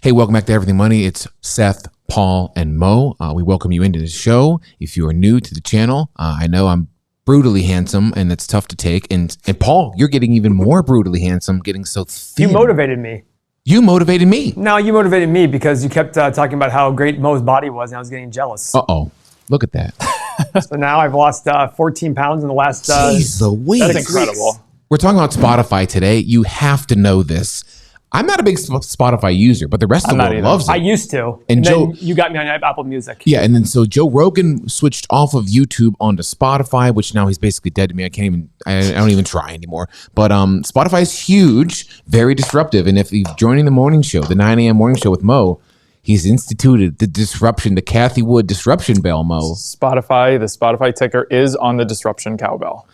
Hey, welcome back to Everything Money. It's Seth, Paul, and Mo. We welcome you into the show. If you are new to the channel, I know I'm brutally handsome, and it's tough to take. And Paul, you're getting even more brutally handsome, getting so thin. You motivated me. You motivated me. No, you motivated me because you kept talking about how great Mo's body was, and I was getting jealous. Uh-oh. Look at that. So now I've lost 14 pounds in the last... Jeez Louise. That's incredible. We're talking about Spotify today. You have to know this. I'm not a big Spotify user, but the rest of the world loves it. I used to. And Joe, then you got me on Apple Music. Yeah, and then so Joe Rogan switched off of YouTube onto Spotify, which now he's basically dead to me. I don't even try anymore. But Spotify is huge, very disruptive. And if he's joining the morning show, the 9 a.m. morning show with Mo, he's instituted the disruption, the Kathy Wood disruption bell, Mo. The Spotify ticker is on the disruption cowbell.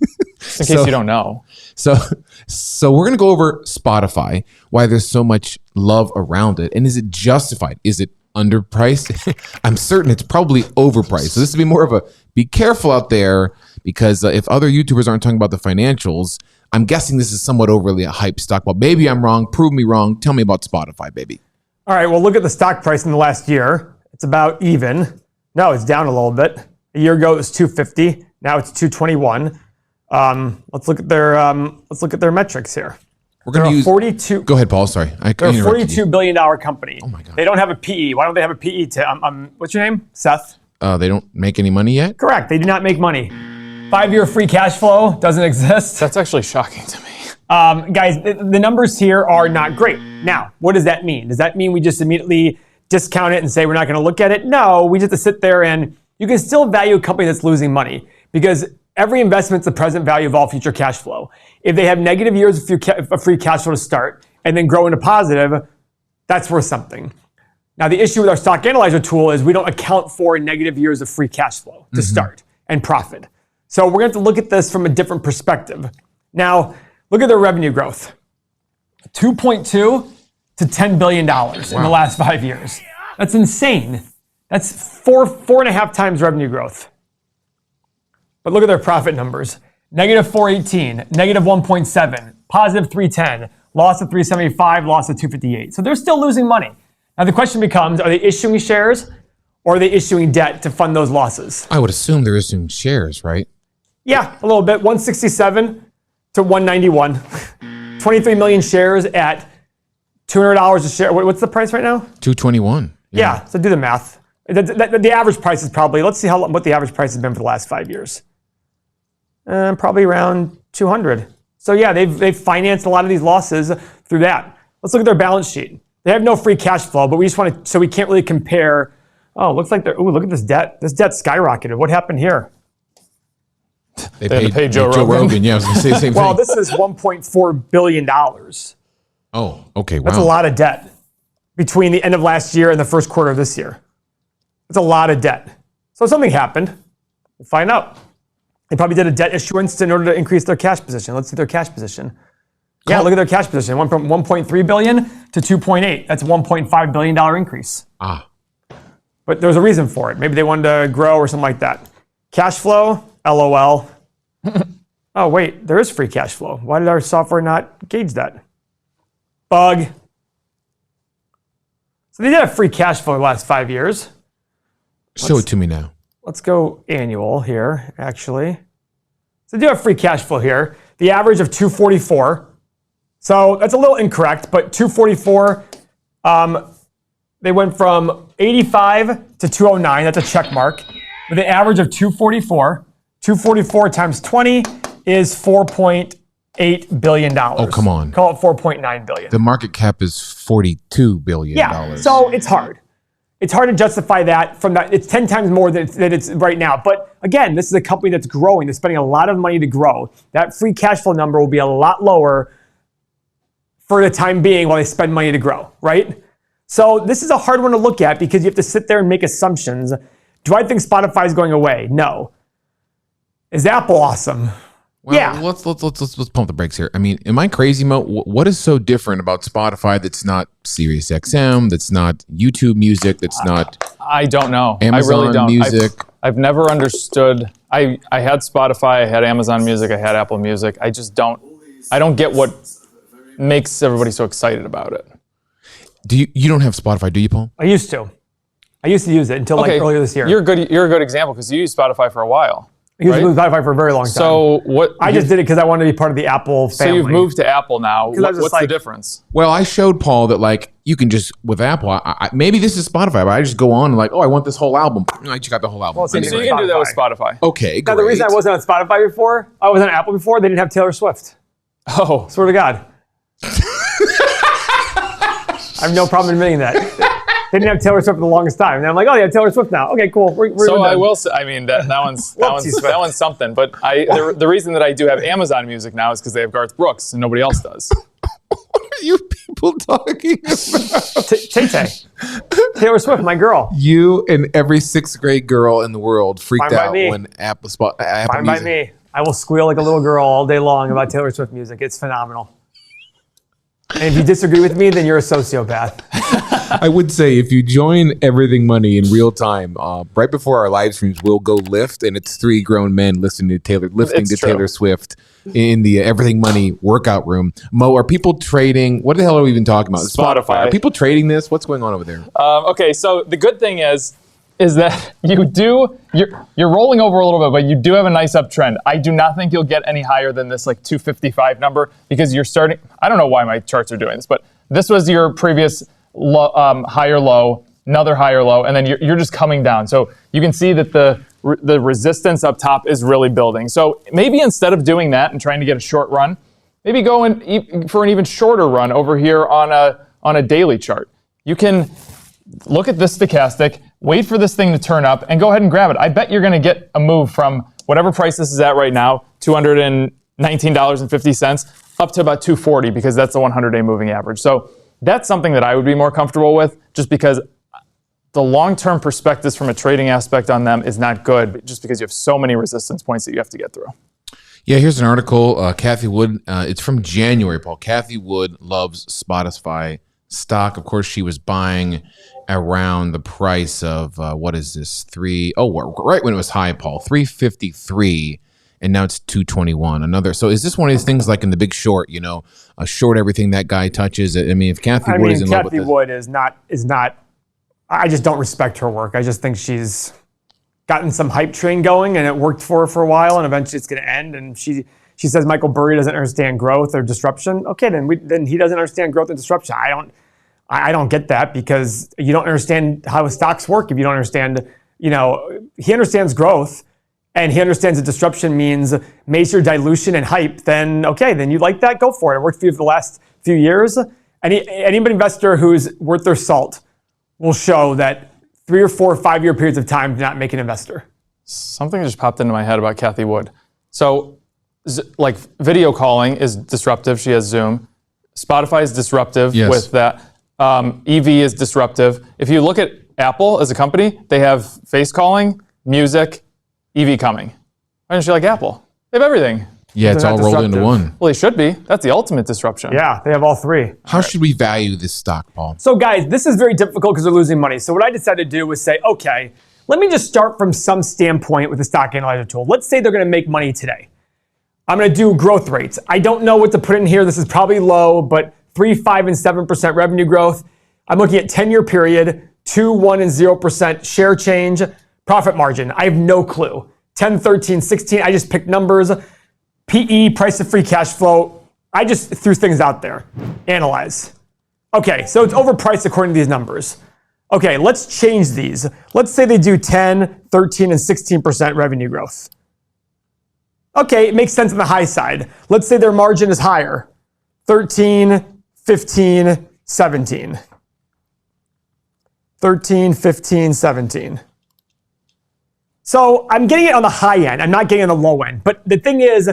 In case you don't know. So we're going to go over Spotify, why there's so much love around it, and is it justified? Is it underpriced? I'm certain it's probably overpriced. So this would be more of a be careful out there, because if other YouTubers aren't talking about the financials, I'm guessing this is somewhat overly a hype stock. But maybe I'm wrong. Prove me wrong. Tell me about Spotify, baby. All right, well, look at the stock price in the last year. It's about even. No, it's down a little bit. A year ago, it was 250. Now it's 221. Let's look at their metrics here. We're going to use 42. Go ahead, Paul. Sorry, they're a $42 billion company. Oh my God. They don't have a PE. Why don't they have a PE? What's your name? Seth. They don't make any money yet. Correct. They do not make money. 5-year free cash flow doesn't exist. That's actually shocking to me. Guys, the numbers here are not great. Now, what does that mean? Does that mean we just immediately discount it and say we're not going to look at it? No, we just have to sit there, and you can still value a company that's losing money, because every investment's the present value of all future cash flow. If they have negative years of free cash flow to start and then grow into positive, that's worth something. Now, the issue with our stock analyzer tool is we don't account for negative years of free cash flow to start and profit. So we're going to have to look at this from a different perspective. Now, look at their revenue growth. 2.2 to $10 billion in the last 5 years. That's insane. That's four and a half times revenue growth. But look at their profit numbers. Negative 418, negative 1.7, positive 310, loss of 375, loss of 258. So they're still losing money. Now the question becomes, are they issuing shares or are they issuing debt to fund those losses? I would assume they're issuing shares, right? Yeah, a little bit. 167 to 191. 23 million shares at $200 a share. What's the price right now? 221. Yeah, so do the math. The average price is probably, let's see what the average price has been for the last 5 years. Probably around 200. So yeah, they've financed a lot of these losses through that. Let's look at their balance sheet. They have no free cash flow, but we just want to, so we can't really compare. Oh, looks like look at this debt. This debt skyrocketed. What happened here? They paid Joe Rogan. Yeah, I was going to say the same thing. Well, this is $1.4 billion. Oh, okay, wow. That's a lot of debt between the end of last year and the first quarter of this year. That's a lot of debt. So something happened. We'll find out. They probably did a debt issuance in order to increase their cash position. Let's see their cash position. Yeah, look at their cash position. Went from 1.3 billion to 2.8. That's a $1.5 billion increase. But there's a reason for it. Maybe they wanted to grow or something like that. Cash flow, LOL. Oh, wait, there is free cash flow. Why did our software not gauge that? Bug. So they did have free cash flow the last 5 years. Show it to me now. Let's go annual here, actually. So they do have free cash flow here. The average of 244. So that's a little incorrect, but 244, they went from 85 to 209. That's a check mark. With an average of 244. 244 times 20 is $4.8 billion. Oh, come on. Call it $4.9 billion. The market cap is $42 billion. Yeah, so it's hard. It's hard to justify that from that. It's 10 times more than it's right now. But again, this is a company that's growing. They're spending a lot of money to grow. That free cash flow number will be a lot lower for the time being while they spend money to grow, right? So this is a hard one to look at because you have to sit there and make assumptions. Do I think Spotify is going away? No. Is Apple awesome? Well, yeah. Let's pump the brakes here. I mean, am I crazy, Mo? What is so different about Spotify that's not Sirius XM, that's not YouTube Music, that's not I don't know. Amazon I really don't. Music? I've never understood. I had Spotify, I had Amazon Music, I had Apple Music. I just don't. I don't get what makes everybody so excited about it. You don't have Spotify, do you, Paul? I used to use it until like earlier this year. You're a good example because you used Spotify for a while. I used Spotify for a very long time. So what? I just did it because I wanted to be part of the Apple family. So you've moved to Apple now. What's the difference? Well, I showed Paul that like you can just with Apple. Maybe this is Spotify, but I just go on and like, oh, I want this whole album. I just got the whole album. So you can do that with Spotify. Okay, great. Now, the reason I wasn't on Spotify before, I was on Apple before, they didn't have Taylor Swift. Oh, Swear to God. I have no problem admitting that. They didn't have Taylor Swift for the longest time. And I'm like, oh, they have Taylor Swift now. Okay, cool. So I will say, I mean, that one's something. But the reason that I do have Amazon Music now is because they have Garth Brooks and nobody else does. What are you people talking about? Tay-Tay. Taylor Swift, my girl. You and every sixth grade girl in the world freaked out when Apple Music. Fine by me. I will squeal like a little girl all day long about Taylor Swift music. It's phenomenal. And if you disagree with me, then you're a sociopath. I would say if you join Everything Money in real time, right before our live streams, we'll go lift, and it's three grown men listening to Taylor Swift in the Everything Money workout room. Mo, are people trading? What the hell are we even talking about? Spotify. Are people trading this? What's going on over there? Okay, so the good thing is that you're rolling over a little bit, but you do have a nice uptrend. I do not think you'll get any higher than this like 255 number because you're starting. I don't know why my charts are doing this, but this was your previous higher low, another higher low, and then you're just coming down. So you can see that the resistance up top is really building. So maybe instead of doing that and trying to get a short run, maybe go in for an even shorter run over here on a daily chart. You can look at this stochastic, wait for this thing to turn up, and go ahead and grab it. I bet you're going to get a move from whatever price this is at right now, $219.50, up to about $240 because that's the 100-day moving average. So that's something that I would be more comfortable with just because the long-term perspectives from a trading aspect on them is not good just because you have so many resistance points that you have to get through. Yeah, here's an article. Kathy Wood, it's from January, Paul. Kathy Wood loves Spotify stock. Of course, she was buying around the price of, what is this? Right when it was high, Paul, 353. And now it's 221. So is this one of these things like in The Big Short, a short everything that guy touches? I mean, if Kathy Wood is in love with this. Kathy Wood is not, I just don't respect her work. I just think she's gotten some hype train going and it worked for her for a while and eventually it's going to end. And she says Michael Burry doesn't understand growth or disruption. Okay, then he doesn't understand growth and disruption. I don't get that because you don't understand how stocks work if you don't understand, he understands growth. And he understands that disruption means major dilution and hype, then you like that, go for it. It worked for you for the last few years. Any investor who's worth their salt will show that 3 or 4 or 5 year periods of time do not make an investor. Something just popped into my head about Kathy Wood. So, like video calling is disruptive. She has Zoom. Spotify is disruptive with that. EV is disruptive. If you look at Apple as a company, they have face calling, music, EV coming. Why don't you like Apple? They have everything. Yeah, it's all rolled into one. Well, they should be. That's the ultimate disruption. Yeah, they have all three. How should we value this stock, Paul? So guys, this is very difficult because they're losing money. So what I decided to do was say, okay, let me just start from some standpoint with the stock analyzer tool. Let's say they're going to make money today. I'm going to do growth rates. I don't know what to put in here. This is probably low, but 3, 5, and 7% revenue growth. I'm looking at 10-year period, 2, 1, and 0% share change. Profit margin, I have no clue. 10, 13, 16, I just picked numbers. PE, price of free cash flow, I just threw things out there. Analyze. Okay, so it's overpriced according to these numbers. Okay, let's change these. Let's say they do 10, 13, and 16% revenue growth. Okay, it makes sense on the high side. Let's say their margin is higher. 13, 15, 17. 13, 15, 17. So I'm getting it on the high end. I'm not getting it on the low end. But the thing is,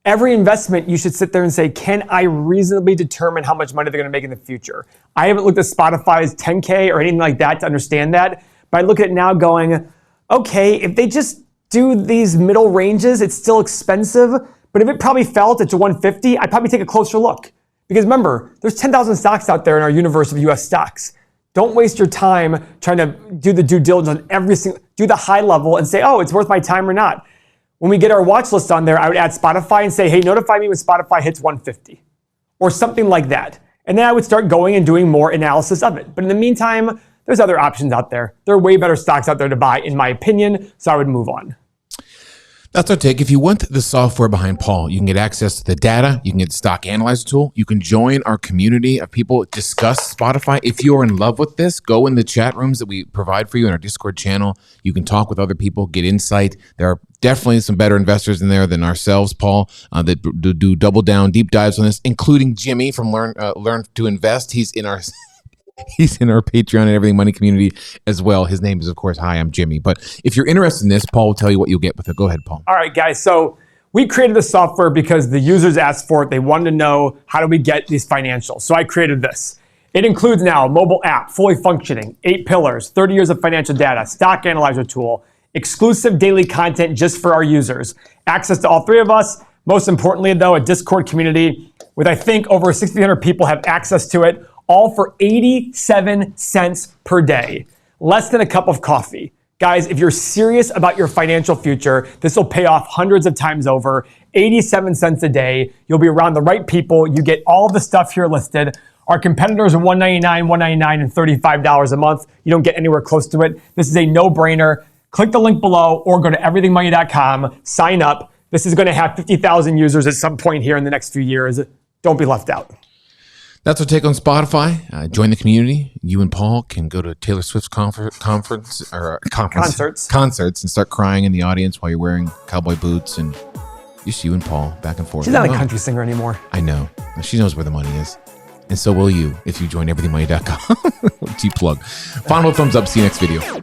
every investment, you should sit there and say, can I reasonably determine how much money they're going to make in the future? I haven't looked at Spotify's 10K or anything like that to understand that. But I look at it now going, okay, if they just do these middle ranges, it's still expensive. But if it probably fell to 150, I'd probably take a closer look. Because remember, there's 10,000 stocks out there in our universe of US stocks. Don't waste your time trying to do the due diligence on every single, do the high level and say, oh, it's worth my time or not. When we get our watch list on there, I would add Spotify and say, hey, notify me when Spotify hits 150 or something like that. And then I would start going and doing more analysis of it. But in the meantime, there's other options out there. There are way better stocks out there to buy, in my opinion, so I would move on. That's our take. If you want the software behind Paul, you can get access to the data. You can get the stock analyzer tool. You can join our community of people discuss Spotify. If you're in love with this, go in the chat rooms that we provide for you in our Discord channel. You can talk with other people, get insight. There are definitely some better investors in there than ourselves, Paul, that do double down deep dives on this, including Jimmy from Learn to Invest. He's in our Patreon and Everything Money community as well. His name is, of course, Hi, I'm Jimmy. But if you're interested in this, Paul will tell you what you'll get with it. Go ahead, Paul. All right, guys. So we created the software because the users asked for it. They wanted to know, how do we get these financials? So I created this. It includes now a mobile app, fully functioning, 8 pillars, 30 years of financial data, stock analyzer tool, exclusive daily content just for our users, access to all 3 of us. Most importantly, though, a Discord community with, I think, over 1,600 people have access to it, all for 87 cents per day. Less than a cup of coffee. Guys, if you're serious about your financial future, this will pay off hundreds of times over. 87 cents a day. You'll be around the right people. You get all of the stuff here listed. Our competitors are $199, $199, and $35 a month. You don't get anywhere close to it. This is a no-brainer. Click the link below or go to everythingmoney.com, sign up. This is going to have 50,000 users at some point here in the next few years. Don't be left out. That's our take on Spotify. Join the community. You and Paul can go to Taylor Swift's concerts and start crying in the audience while you're wearing cowboy boots, and just you and Paul back and forth. She's not a country singer anymore. I know. She knows where the money is. And so will you if you join everythingmoney.com. T plug. Final thumbs up. See you next video.